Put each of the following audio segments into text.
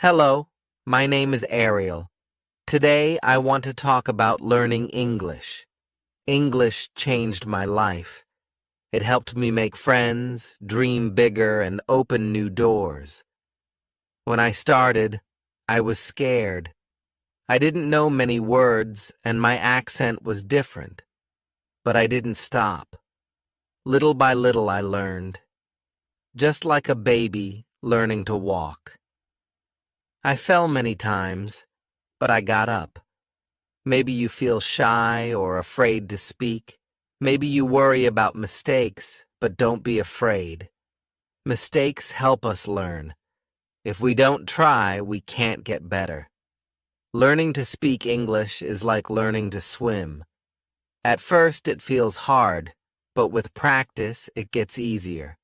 Hello, my name is Ariel. Today I want to talk about learning English. English changed my life. It helped me make friends, dream bigger, and open new doors. When I started, I was scared. I didn't know many words, and my accent was different. But I didn't stop. Little by little I learned. Just like a baby learning to walk. I fell many times, but I got up. Maybe you feel shy or afraid to speak. Maybe you worry about mistakes, but don't be afraid. Mistakes help us learn. If we don't try, we can't get better. Learning to speak English is like learning to swim. At first it feels hard, but with practice it gets easier.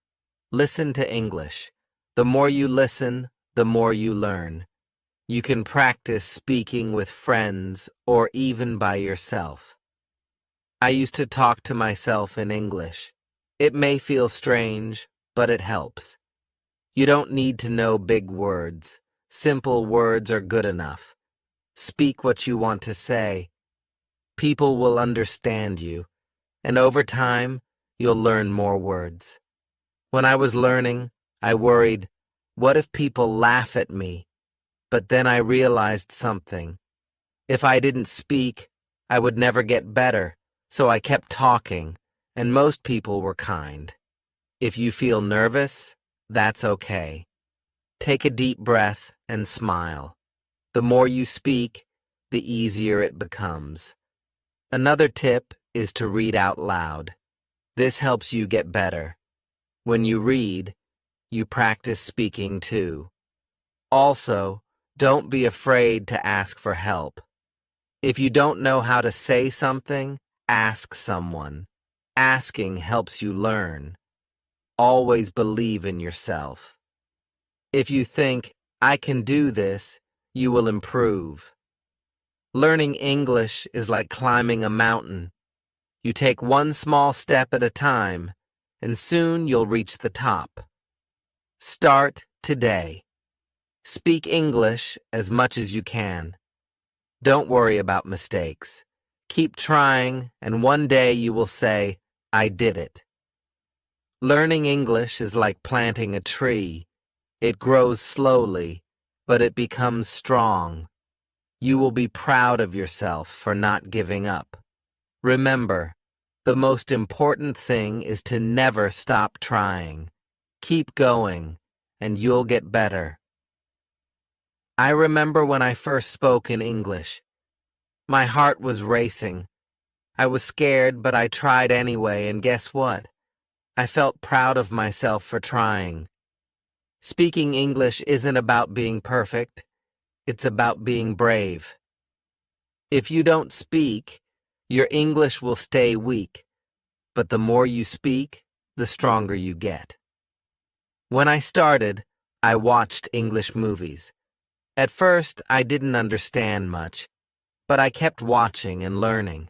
Listen to English. The more you listen, the more you learn. You can practice speaking with friends or even by yourself. I used to talk to myself in English. It may feel strange, but it helps. You don't need to know big words. Simple words are good enough. Speak what you want to say. People will understand you, and over time, you'll learn more words. When I was learning, I worried, what if people laugh at me? But then I realized something. If I didn't speak, I would never get better, so I kept talking, and most people were kind. If you feel nervous, that's okay. Take a deep breath and smile. The more you speak, the easier it becomes. Another tip is to read out loud. This helps you get better. When you read, you practice speaking too. Also, don't be afraid to ask for help. If you don't know how to say something, ask someone. Asking helps you learn. Always believe in yourself. If you think, I can do this, you will improve. Learning English is like climbing a mountain. You take one small step at a time, and soon you'll reach the top. Start today. Speak English as much as you can. Don't worry about mistakes. Keep trying, and one day you will say, I did it. Learning English is like planting a tree. It grows slowly, but it becomes strong. You will be proud of yourself for not giving up. Remember, the most important thing is to never stop trying. Keep going, and you'll get better. I remember when I first spoke in English. My heart was racing. I was scared, but I tried anyway, and guess what? I felt proud of myself for trying. Speaking English isn't about being perfect. It's about being brave. If you don't speak, your English will stay weak. But the more you speak, the stronger you get. When I started, I watched English movies. At first, I didn't understand much, but I kept watching and learning.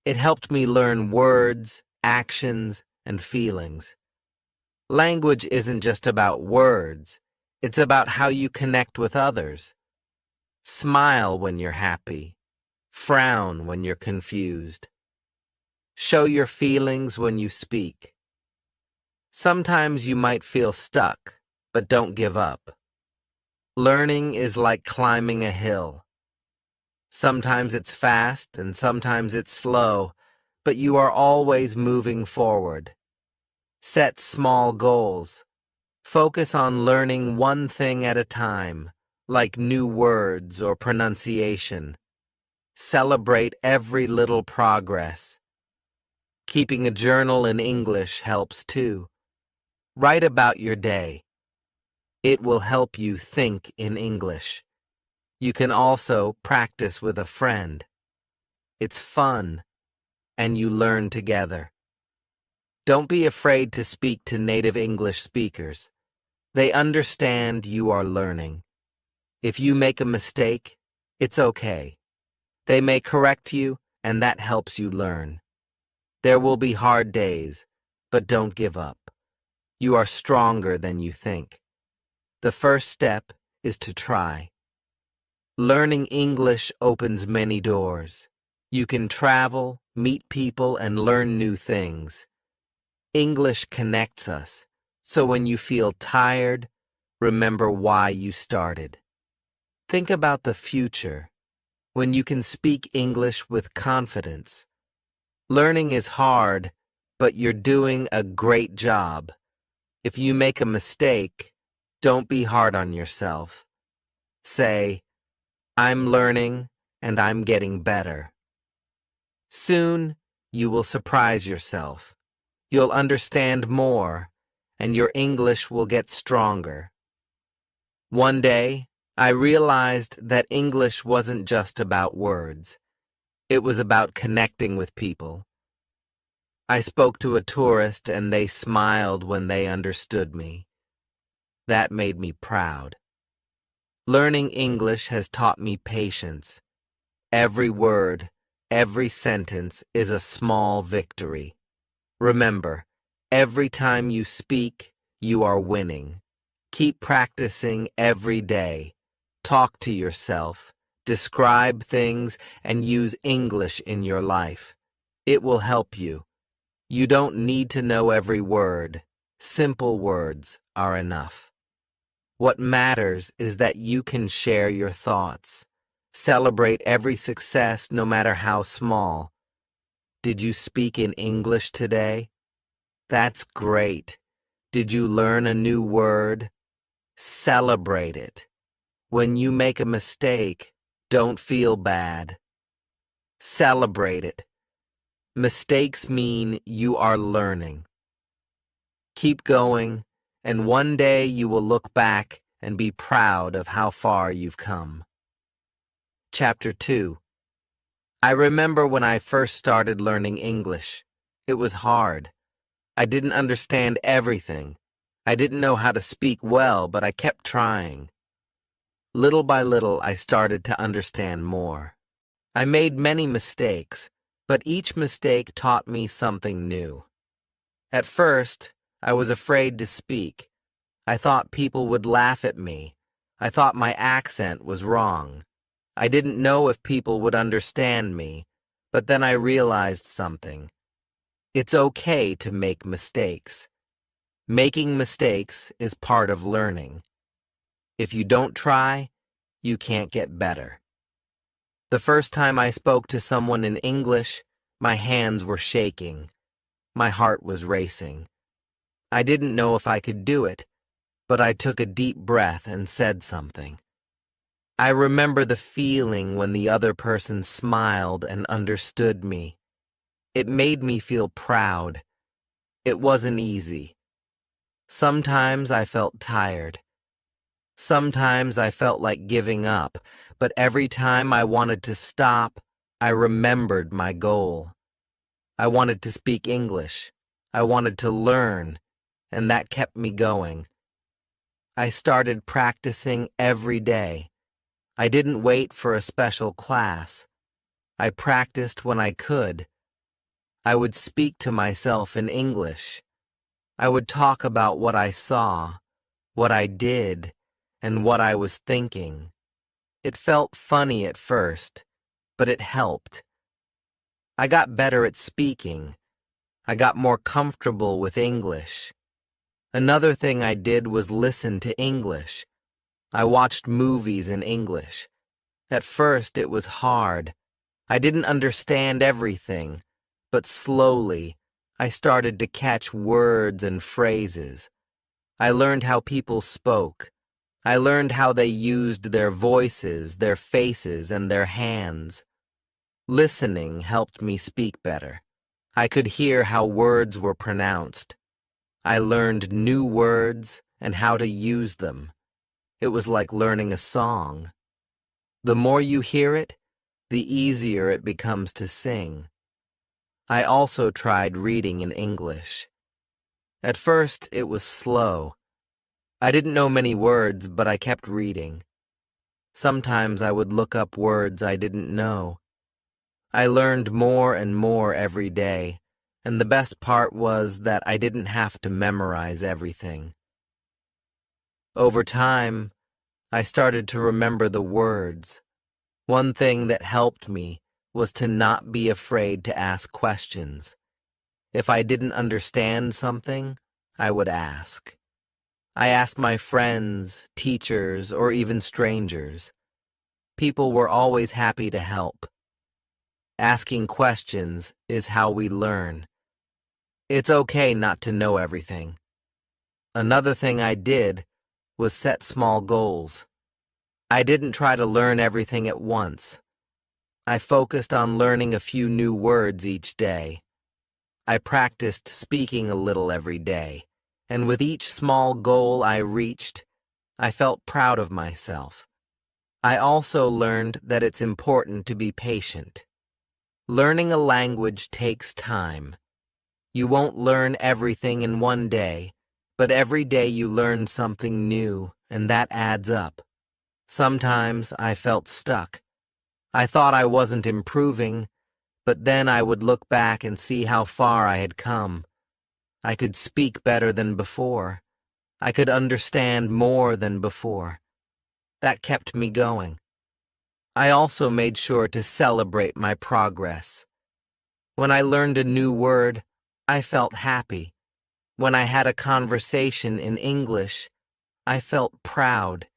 It helped me learn words, actions, and feelings. Language isn't just about words, it's about how you connect with others. Smile when you're happy. Frown when you're confused. Show your feelings when you speak. Sometimes you might feel stuck, but don't give up. Learning is like climbing a hill. Sometimes it's fast and sometimes it's slow, but you are always moving forward. Set small goals. Focus on learning one thing at a time, like new words or pronunciation. Celebrate every little progress. Keeping a journal in English helps too. Write about your day. It will help you think in English. You can also practice with a friend. It's fun, and you learn together. Don't be afraid to speak to native English speakers. They understand you are learning. If you make a mistake, it's okay. They may correct you, and that helps you learn. There will be hard days, but don't give up. You are stronger than you think. The first step is to try. Learning English opens many doors. You can travel, meet people, and learn new things. English connects us, so when you feel tired, remember why you started. Think about the future, when you can speak English with confidence. Learning is hard, but you're doing a great job. If you make a mistake, don't be hard on yourself. Say, I'm learning and I'm getting better. Soon, you will surprise yourself. You'll understand more, and your English will get stronger. One day, I realized that English wasn't just about words. It was about connecting with people. I spoke to a tourist and they smiled when they understood me. That made me proud. Learning English has taught me patience. Every word, every sentence is a small victory. Remember, every time you speak, you are winning. Keep practicing every day. Talk to yourself, describe things, and use English in your life. It will help you. You don't need to know every word. Simple words are enough. What matters is that you can share your thoughts. Celebrate every success, no matter how small. Did you speak in English today? That's great. Did you learn a new word? Celebrate it. When you make a mistake, don't feel bad. Celebrate it. Mistakes mean you are learning. Keep going, and one day you will look back and be proud of how far you've come. Chapter 2. I remember when I first started learning English. It was hard. I didn't understand everything. I didn't know how to speak well, but I kept trying. Little by little, I started to understand more. I made many mistakes, but each mistake taught me something new. At first, I was afraid to speak. I thought people would laugh at me. I thought my accent was wrong. I didn't know if people would understand me, but then I realized something. It's okay to make mistakes. Making mistakes is part of learning. If you don't try, you can't get better. The first time I spoke to someone in English, my hands were shaking. My heart was racing. I didn't know if I could do it, but I took a deep breath and said something. I remember the feeling when the other person smiled and understood me. It made me feel proud. It wasn't easy. Sometimes I felt tired. Sometimes I felt like giving up, but every time I wanted to stop, I remembered my goal. I wanted to speak English. I wanted to learn, and that kept me going. I started practicing every day. I didn't wait for a special class. I practiced when I could. I would speak to myself in English. I would talk about what I saw, what I did, and what I was thinking. It felt funny at first, but it helped. I got better at speaking. I got more comfortable with English. Another thing I did was listen to English. I watched movies in English. At first it was hard. I didn't understand everything, but slowly I started to catch words and phrases. I learned how people spoke. I learned how they used their voices, their faces, and their hands. Listening helped me speak better. I could hear how words were pronounced. I learned new words and how to use them. It was like learning a song. The more you hear it, the easier it becomes to sing. I also tried reading in English. At first, it was slow. I didn't know many words, but I kept reading. Sometimes I would look up words I didn't know. I learned more and more every day, and the best part was that I didn't have to memorize everything. Over time, I started to remember the words. One thing that helped me was to not be afraid to ask questions. If I didn't understand something, I would ask. I asked my friends, teachers, or even strangers. People were always happy to help. Asking questions is how we learn. It's okay not to know everything. Another thing I did was set small goals. I didn't try to learn everything at once. I focused on learning a few new words each day. I practiced speaking a little every day, and with each small goal I reached, I felt proud of myself. I also learned that it's important to be patient. Learning a language takes time. You won't learn everything in one day, but every day you learn something new, and that adds up. Sometimes I felt stuck. I thought I wasn't improving, but then I would look back and see how far I had come. I could speak better than before. I could understand more than before. That kept me going. I also made sure to celebrate my progress. When I learned a new word, I felt happy. When I had a conversation in English, I felt proud.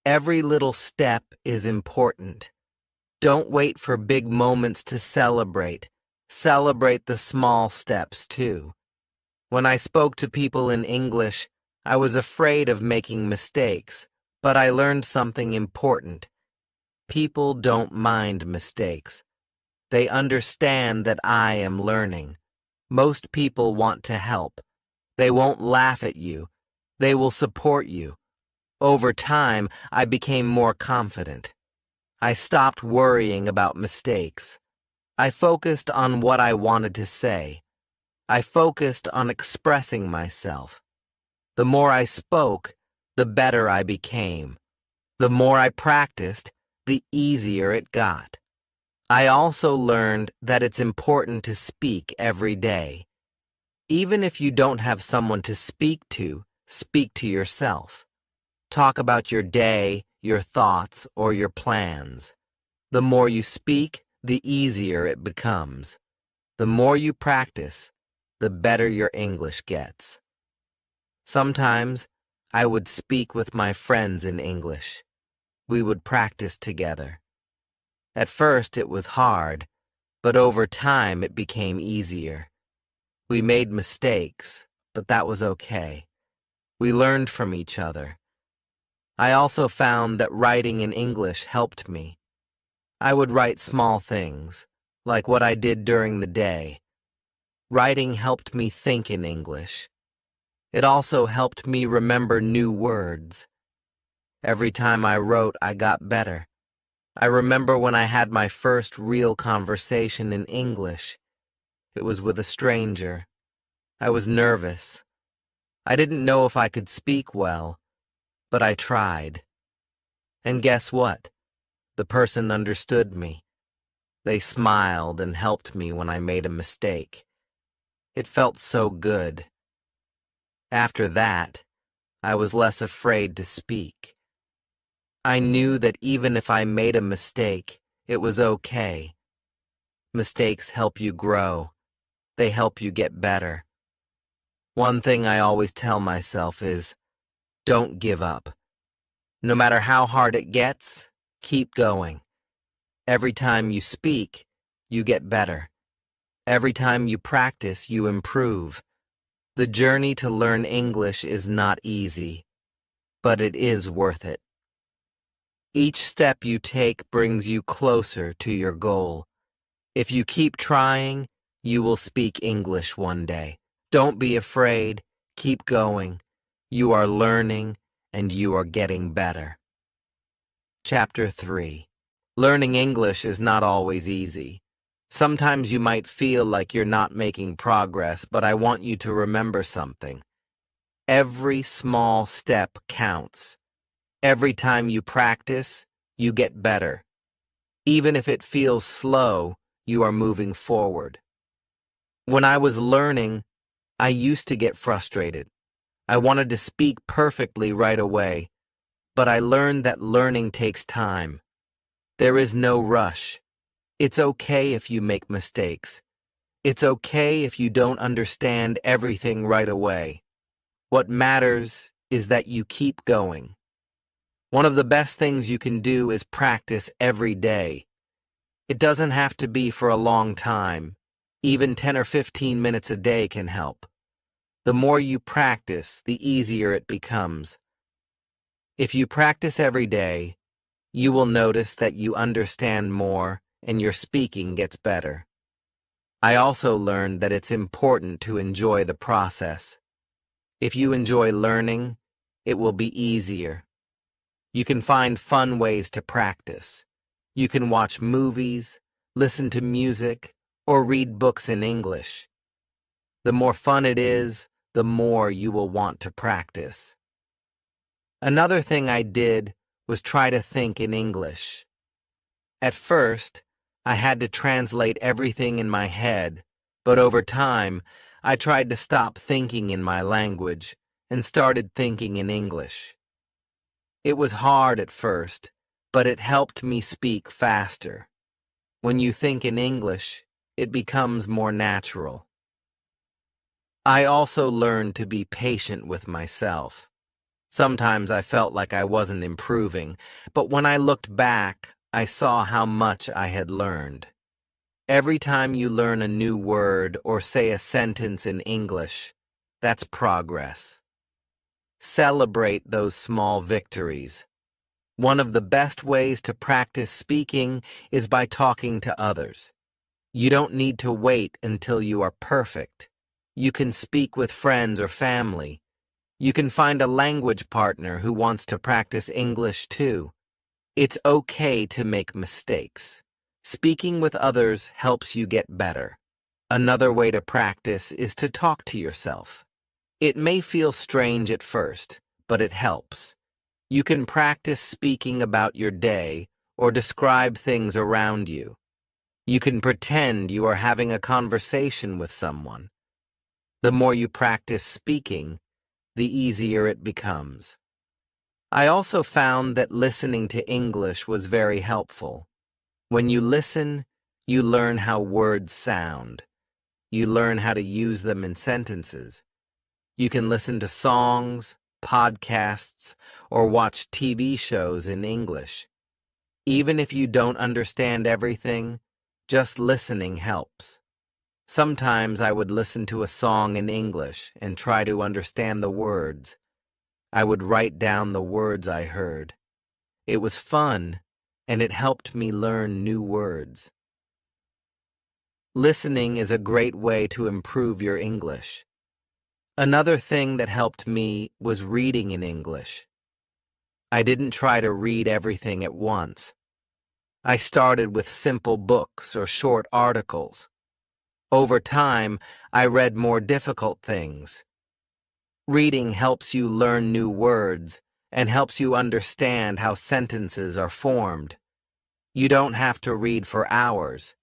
Every little step is important. Don't wait for big moments to celebrate. Celebrate the small steps, too. When I spoke to people in English, I was afraid of making mistakes, but I learned something important. People don't mind mistakes. They understand that I am learning. Most people want to help. They won't laugh at you. They will support you. Over time, I became more confident. I stopped worrying about mistakes. I focused on what I wanted to say. I focused on expressing myself. The more I spoke, the better I became. The more I practiced, the easier it got. I also learned that it's important to speak every day. Even if you don't have someone to speak to yourself. Talk about your day, your thoughts, or your plans. The more you speak, the easier it becomes. The more you practice, the better your English gets. Sometimes, I would speak with my friends in English. We would practice together. At first it was hard, but over time it became easier. We made mistakes, but that was okay. We learned from each other. I also found that writing in English helped me. I would write small things, like what I did during the day. Writing helped me think in English. It also helped me remember new words. Every time I wrote, I got better. I remember when I had my first real conversation in English. It was with a stranger. I was nervous. I didn't know if I could speak well, but I tried. And guess what? The person understood me. They smiled and helped me when I made a mistake. It felt so good. After that, I was less afraid to speak. I knew that even if I made a mistake, it was okay. Mistakes help you grow. They help you get better. One thing I always tell myself is, don't give up. No matter how hard it gets, keep going. Every time you speak, you get better. Every time you practice, you improve. The journey to learn English is not easy, but it is worth it. Each step you take brings you closer to your goal. If you keep trying, you will speak English one day. Don't be afraid. Keep going. You are learning, and you are getting better. Chapter 3. Learning English is not always easy. Sometimes you might feel like you're not making progress, but I want you to remember something. Every small step counts. Every time you practice, you get better. Even if it feels slow, you are moving forward. When I was learning, I used to get frustrated. I wanted to speak perfectly right away. but I learned that learning takes time. There is no rush. It's okay if you make mistakes. It's okay if you don't understand everything right away. What matters is that you keep going. One of the best things you can do is practice every day. It doesn't have to be for a long time. Even 10 or 15 minutes a day can help. The more you practice, the easier it becomes. If you practice every day, you will notice that you understand more and your speaking gets better. I also learned that it's important to enjoy the process. If you enjoy learning, it will be easier. You can find fun ways to practice. You can watch movies, listen to music, or read books in English. The more fun it is, the more you will want to practice. Another thing I did was try to think in English. At first, I had to translate everything in my head, but over time, I tried to stop thinking in my language and started thinking in English. It was hard at first, but it helped me speak faster. When you think in English, it becomes more natural. I also learned to be patient with myself. Sometimes I felt like I wasn't improving, but when I looked back, I saw how much I had learned. Every time you learn a new word or say a sentence in English, that's progress. Celebrate those small victories. One of the best ways to practice speaking is by talking to others. You don't need to wait until you are perfect. You can speak with friends or family. You can find a language partner who wants to practice English too. It's okay to make mistakes. Speaking with others helps you get better. Another way to practice is to talk to yourself. It may feel strange at first, but it helps. You can practice speaking about your day or describe things around you. You can pretend you are having a conversation with someone. The more you practice speaking, the easier it becomes. I also found that listening to English was very helpful. When you listen, you learn how words sound. You learn how to use them in sentences. You can listen to songs, podcasts, or watch TV shows in English. Even if you don't understand everything, just listening helps. Sometimes I would listen to a song in English and try to understand the words. I would write down the words I heard. It was fun, and it helped me learn new words. Listening is a great way to improve your English. Another thing that helped me was reading in English. I didn't try to read everything at once. I started with simple books or short articles. Over time, I read more difficult things. Reading helps you learn new words and helps you understand how sentences are formed. You don't have to read for hours.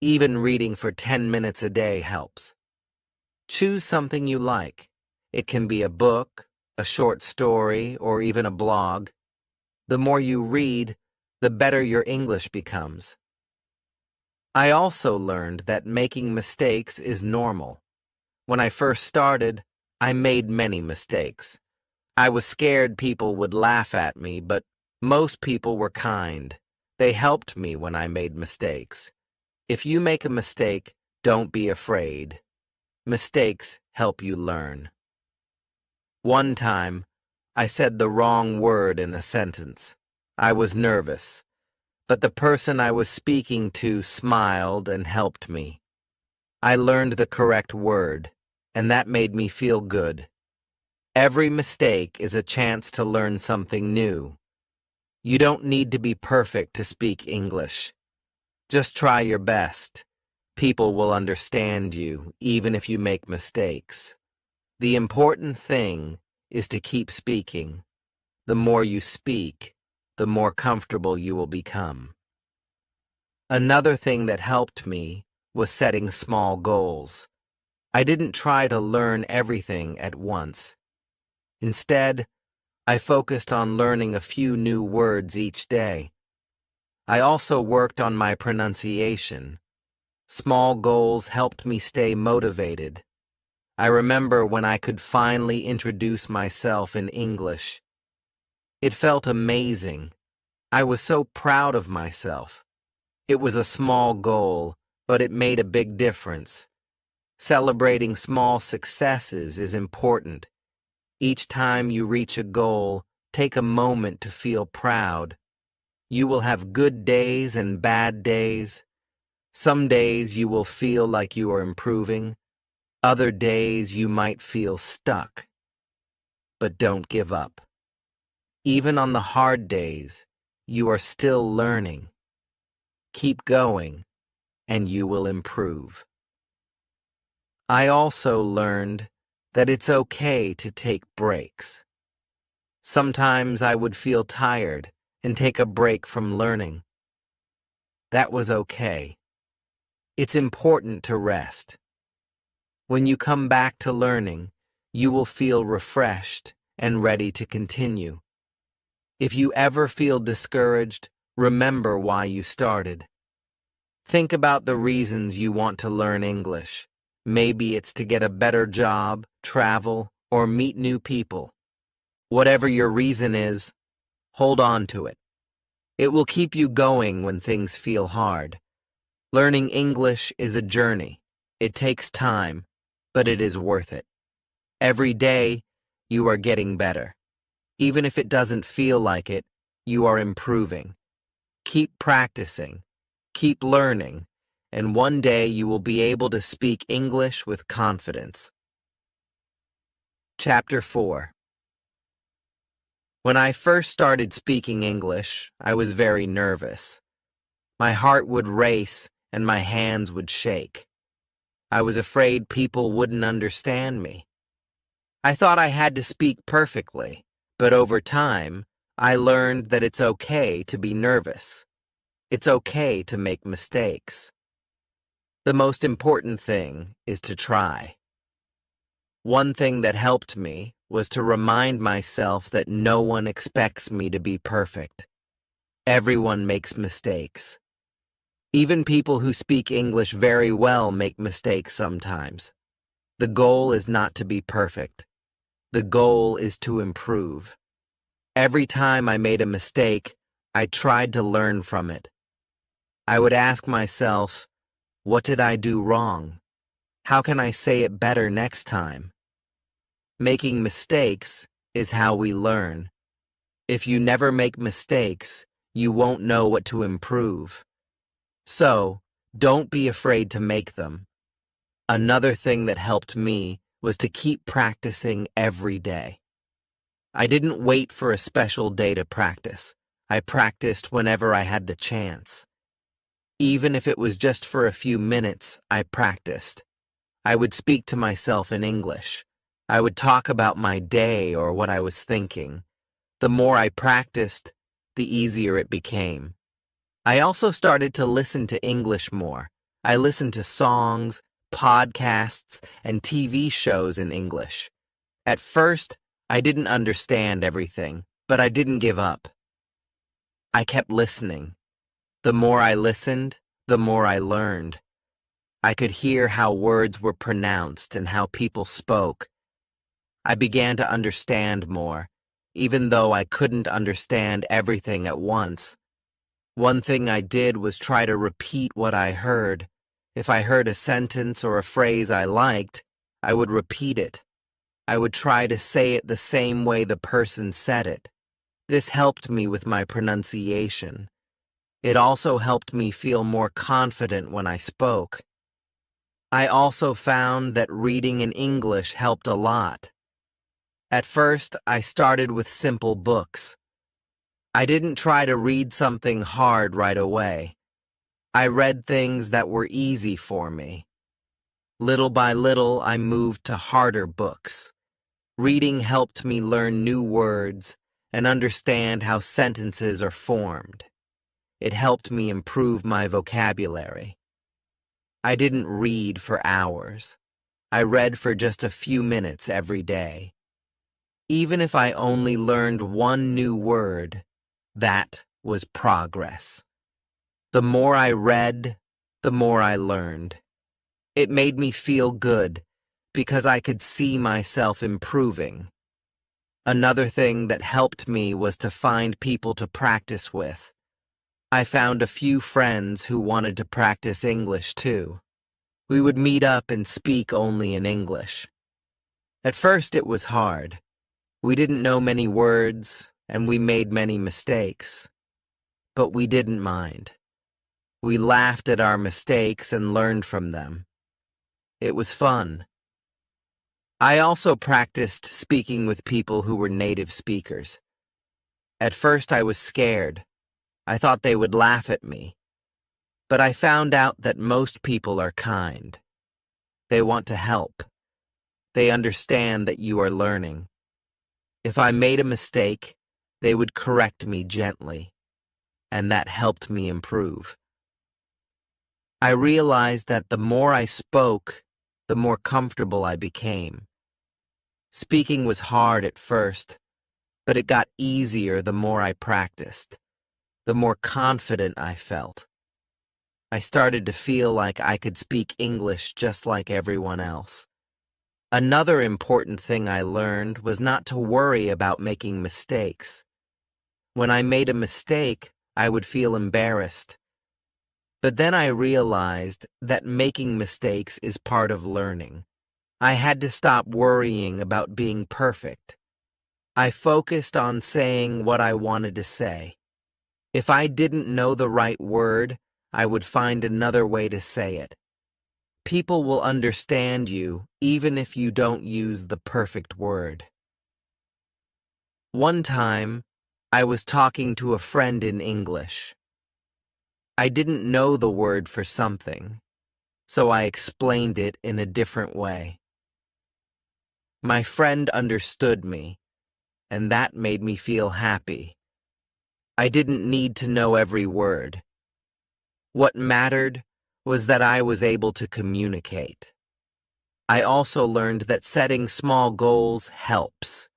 Even reading for 10 minutes a day helps. Choose something you like. It can be a book, a short story, or even a blog. The more you read, the better your English becomes. I also learned that making mistakes is normal. When I first started, I made many mistakes. I was scared people would laugh at me, but most people were kind. They helped me when I made mistakes. If you make a mistake, don't be afraid. Mistakes help you learn. One time, I said the wrong word in a sentence. I was nervous, but the person I was speaking to smiled and helped me. I learned the correct word, and that made me feel good. Every mistake is a chance to learn something new. You don't need to be perfect to speak English. Just try your best. People will understand you, even if you make mistakes. The important thing is to keep speaking. The more you speak, the more comfortable you will become. Another thing that helped me was setting small goals. I didn't try to learn everything at once. Instead, I focused on learning a few new words each day. I also worked on my pronunciation. Small goals helped me stay motivated. I remember when I could finally introduce myself in English. It felt amazing. I was so proud of myself. It was a small goal, but it made a big difference. Celebrating small successes is important. Each time you reach a goal, take a moment to feel proud. You will have good days and bad days. Some days you will feel like you are improving. Other days you might feel stuck. But don't give up. Even on the hard days, you are still learning. Keep going, and you will improve. I also learned that it's okay to take breaks. Sometimes I would feel tired and take a break from learning. That was okay. It's important to rest. When you come back to learning, you will feel refreshed and ready to continue. If you ever feel discouraged, remember why you started. Think about the reasons you want to learn English. Maybe it's to get a better job, travel, or meet new people. Whatever your reason is, hold on to it. It will keep you going when things feel hard. Learning English is a journey. It takes time, but it is worth it. Every day, you are getting better. Even if it doesn't feel like it, you are improving. Keep practicing, keep learning, and one day you will be able to speak English with confidence. Chapter 4. When I first started speaking English, I was very nervous. My heart would race and my hands would shake. I was afraid people wouldn't understand me. I thought I had to speak perfectly, but over time, I learned that it's okay to be nervous. It's okay to make mistakes. The most important thing is to try. One thing that helped me was to remind myself that no one expects me to be perfect. Everyone makes mistakes. Even people who speak English very well make mistakes sometimes. The goal is not to be perfect. The goal is to improve. Every time I made a mistake, I tried to learn from it. I would ask myself, what did I do wrong? How can I say it better next time? Making mistakes is how we learn. If you never make mistakes, you won't know what to improve. So, don't be afraid to make them. Another thing that helped me was to keep practicing every day. I didn't wait for a special day to practice. I practiced whenever I had the chance. Even if it was just for a few minutes, I practiced. I would speak to myself in English. I would talk about my day or what I was thinking. The more I practiced, the easier it became. I also started to listen to English more. I listened to songs, podcasts, and TV shows in English. At first, I didn't understand everything, but I didn't give up. I kept listening. The more I listened, the more I learned. I could hear how words were pronounced and how people spoke. I began to understand more, even though I couldn't understand everything at once. One thing I did was try to repeat what I heard. If I heard a sentence or a phrase I liked, I would repeat it. I would try to say it the same way the person said it. This helped me with my pronunciation. It also helped me feel more confident when I spoke. I also found that reading in English helped a lot. At first, I started with simple books. I didn't try to read something hard right away. I read things that were easy for me. Little by little, I moved to harder books. Reading helped me learn new words and understand how sentences are formed. It helped me improve my vocabulary. I didn't read for hours. I read for just a few minutes every day. Even if I only learned one new word, that was progress. The more I read, the more I learned. It made me feel good because I could see myself improving. Another thing that helped me was to find people to practice with. I found a few friends who wanted to practice English too. We would meet up and speak only in English. At first it was hard. We didn't know many words, and we made many mistakes. But we didn't mind. We laughed at our mistakes and learned from them. It was fun. I also practiced speaking with people who were native speakers. At first I was scared. I thought they would laugh at me. But I found out that most people are kind. They want to help. They understand that you are learning. If I made a mistake, they would correct me gently, and that helped me improve. I realized that the more I spoke, the more comfortable I became. Speaking was hard at first, but it got easier the more I practiced, the more confident I felt. I started to feel like I could speak English just like everyone else. Another important thing I learned was not to worry about making mistakes. When I made a mistake, I would feel embarrassed. But then I realized that making mistakes is part of learning. I had to stop worrying about being perfect. I focused on saying what I wanted to say. If I didn't know the right word, I would find another way to say it. People will understand you even if you don't use the perfect word. One time, I was talking to a friend in English. I didn't know the word for something, so I explained it in a different way. My friend understood me, and that made me feel happy. I didn't need to know every word. What mattered was that I was able to communicate. I also learned that setting small goals helps.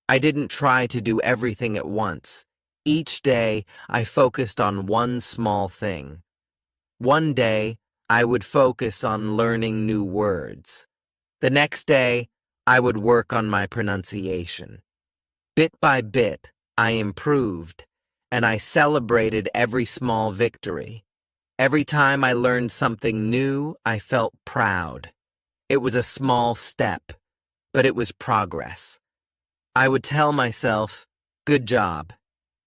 I didn't try to do everything at once. Each day, I focused on one small thing. One day, I would focus on learning new words. The next day, I would work on my pronunciation. Bit by bit, I improved, and I celebrated every small victory. Every time I learned something new, I felt proud. It was a small step, but it was progress. I would tell myself, "Good job,"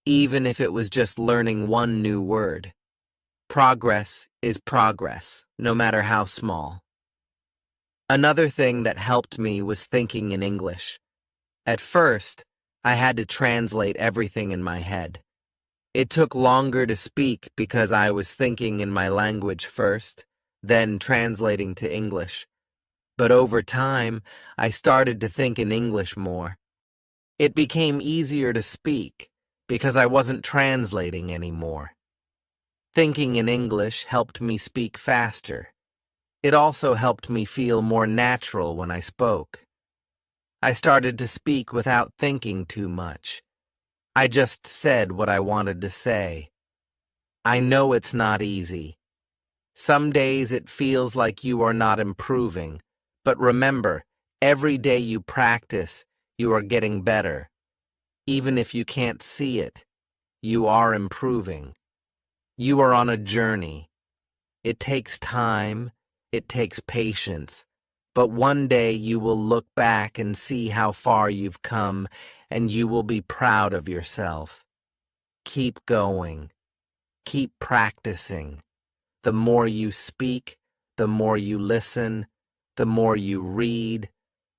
even if it was just learning one new word. Progress is progress, no matter how small. Another thing that helped me was thinking in English. At first, I had to translate everything in my head. It took longer to speak because I was thinking in my language first, then translating to English. But over time, I started to think in English more. It became easier to speak because I wasn't translating anymore. Thinking in English helped me speak faster. It also helped me feel more natural when I spoke. I started to speak without thinking too much. I just said what I wanted to say. I know it's not easy. Some days it feels like you are not improving, but remember, every day you practice, you are getting better. Even if you can't see it, you are improving. You are on a journey. It takes time, it takes patience, but one day you will look back and see how far you've come, and you will be proud of yourself. Keep going. Keep practicing. The more you speak, the more you listen, the more you read,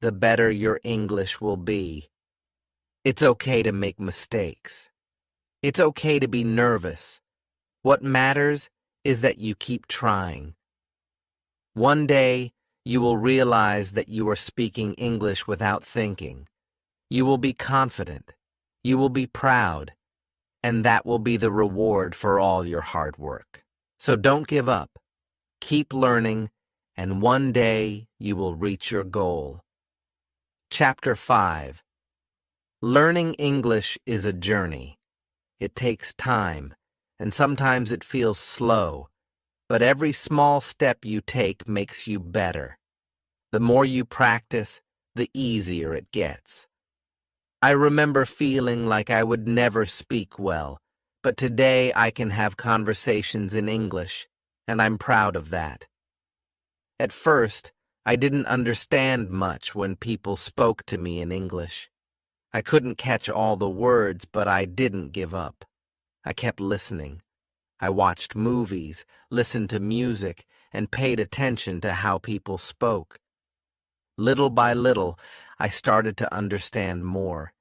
the better your English will be. It's okay to make mistakes. It's okay to be nervous. What matters is that you keep trying. One day, you will realize that you are speaking English without thinking. You will be confident. You will be proud. And that will be the reward for all your hard work. So don't give up. Keep learning, and one day you will reach your goal. Chapter 5. Learning English is a journey. It takes time, and sometimes it feels slow, but every small step you take makes you better. The more you practice, the easier it gets. I remember feeling like I would never speak well, but today I can have conversations in English, and I'm proud of that. At first, I didn't understand much when people spoke to me in English. I couldn't catch all the words, but I didn't give up. I kept listening. I watched movies, listened to music, and paid attention to how people spoke. Little by little, I started to understand more,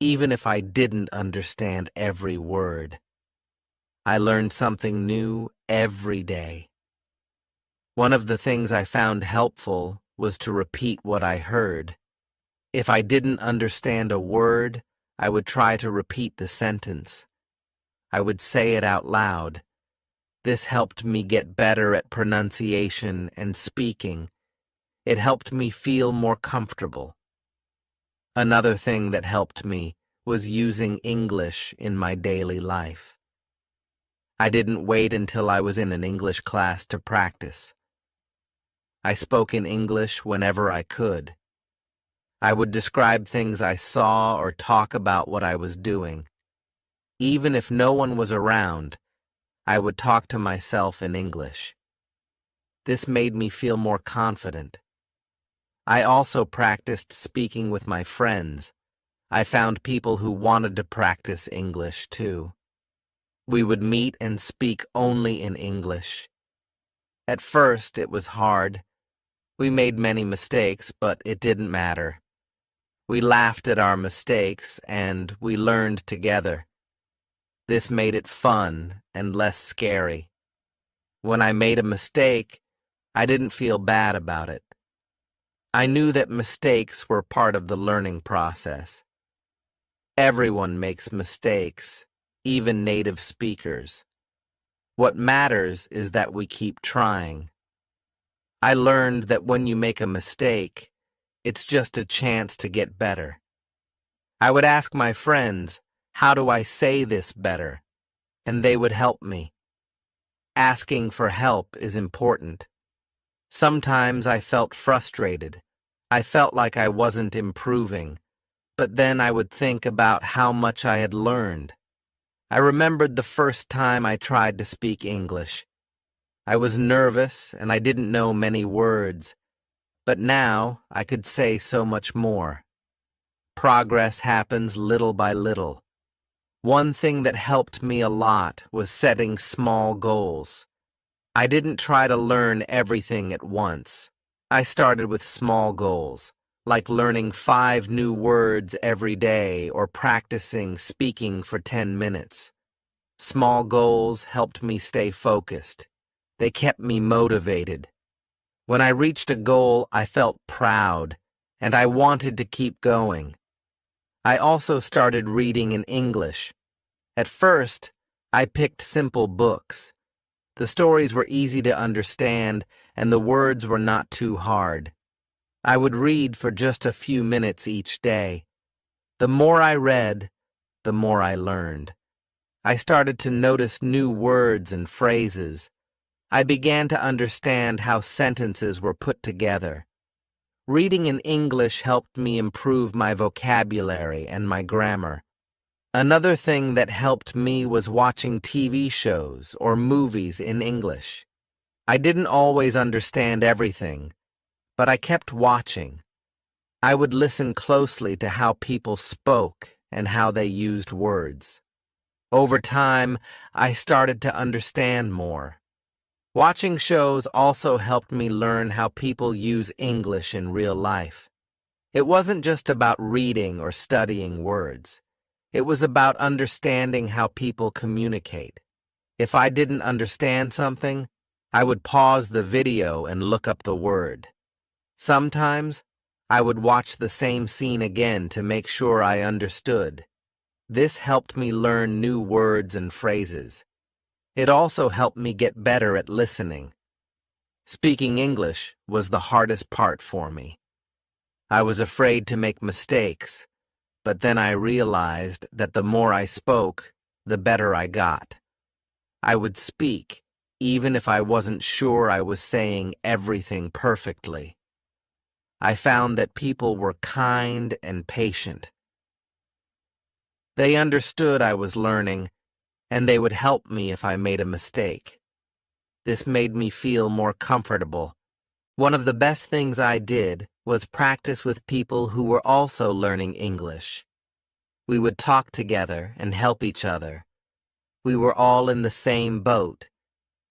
even if I didn't understand every word. I learned something new every day. One of the things I found helpful was to repeat what I heard. If I didn't understand a word, I would try to repeat the sentence. I would say it out loud. This helped me get better at pronunciation and speaking. It helped me feel more comfortable. Another thing that helped me was using English in my daily life. I didn't wait until I was in an English class to practice. I spoke in English whenever I could. I would describe things I saw or talk about what I was doing. Even if no one was around, I would talk to myself in English. This made me feel more confident. I also practiced speaking with my friends. I found people who wanted to practice English too. We would meet and speak only in English. At first, it was hard. We made many mistakes, but it didn't matter. We laughed at our mistakes, and we learned together. This made it fun and less scary. When I made a mistake, I didn't feel bad about it. I knew that mistakes were part of the learning process. Everyone makes mistakes, even native speakers. What matters is that we keep trying. I learned that when you make a mistake, it's just a chance to get better. I would ask my friends, how do I say this better? And they would help me. Asking for help is important. Sometimes I felt frustrated. I felt like I wasn't improving, but then I would think about how much I had learned. I remembered the first time I tried to speak English. I was nervous and I didn't know many words, but now I could say so much more. Progress happens little by little. One thing that helped me a lot was setting small goals. I didn't try to learn everything at once. I started with small goals, like learning 5 new words every day or practicing speaking for 10 minutes. Small goals helped me stay focused. They kept me motivated. When I reached a goal, I felt proud, and I wanted to keep going. I also started reading in English. At first, I picked simple books. The stories were easy to understand, and the words were not too hard. I would read for just a few minutes each day. The more I read, the more I learned. I started to notice new words and phrases. I began to understand how sentences were put together. Reading in English helped me improve my vocabulary and my grammar. Another thing that helped me was watching TV shows or movies in English. I didn't always understand everything, but I kept watching. I would listen closely to how people spoke and how they used words. Over time, I started to understand more. Watching shows also helped me learn how people use English in real life. It wasn't just about reading or studying words. It was about understanding how people communicate. If I didn't understand something, I would pause the video and look up the word. Sometimes, I would watch the same scene again to make sure I understood. This helped me learn new words and phrases. It also helped me get better at listening. Speaking English was the hardest part for me. I was afraid to make mistakes, but then I realized that the more I spoke, the better I got. I would speak, even if I wasn't sure I was saying everything perfectly. I found that people were kind and patient. They understood I was learning, and they would help me if I made a mistake. This made me feel more comfortable. One of the best things I did was practice with people who were also learning English. We would talk together and help each other. We were all in the same boat.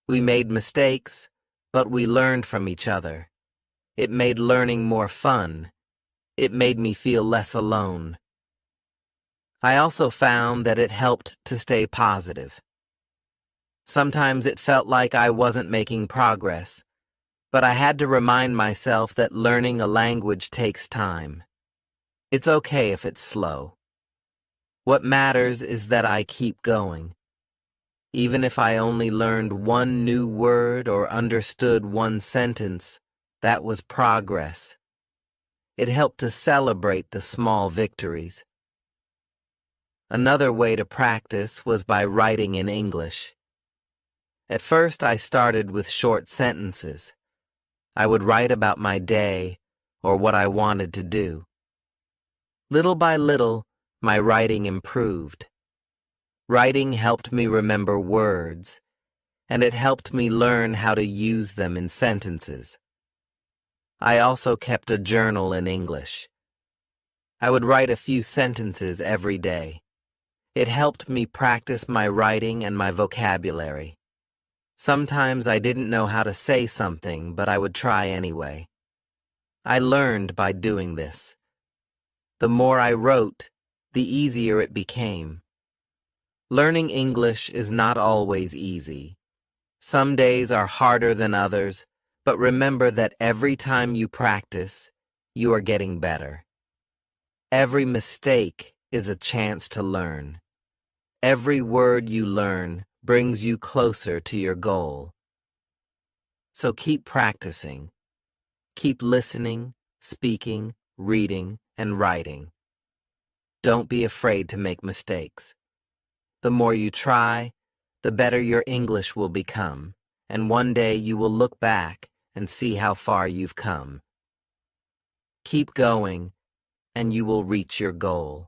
We made mistakes, but we learned from each other. It made learning more fun. It made me feel less alone. I also found that it helped to stay positive. Sometimes it felt like I wasn't making progress, but I had to remind myself that learning a language takes time. It's okay if it's slow. What matters is that I keep going. Even if I only learned one new word or understood one sentence, that was progress. It helped to celebrate the small victories. Another way to practice was by writing in English. At first, I started with short sentences. I would write about my day or what I wanted to do. Little by little, my writing improved. Writing helped me remember words, and it helped me learn how to use them in sentences. I also kept a journal in English. I would write a few sentences every day. It helped me practice my writing and my vocabulary. Sometimes I didn't know how to say something, but I would try anyway. I learned by doing this. The more I wrote, the easier it became. Learning English is not always easy. Some days are harder than others, but remember that every time you practice, you are getting better. Every mistake is a chance to learn. Every word you learn brings you closer to your goal. So keep practicing. Keep listening, speaking, reading, and writing. Don't be afraid to make mistakes. The more you try, the better your English will become, and one day you will look back and see how far you've come. Keep going, and you will reach your goal.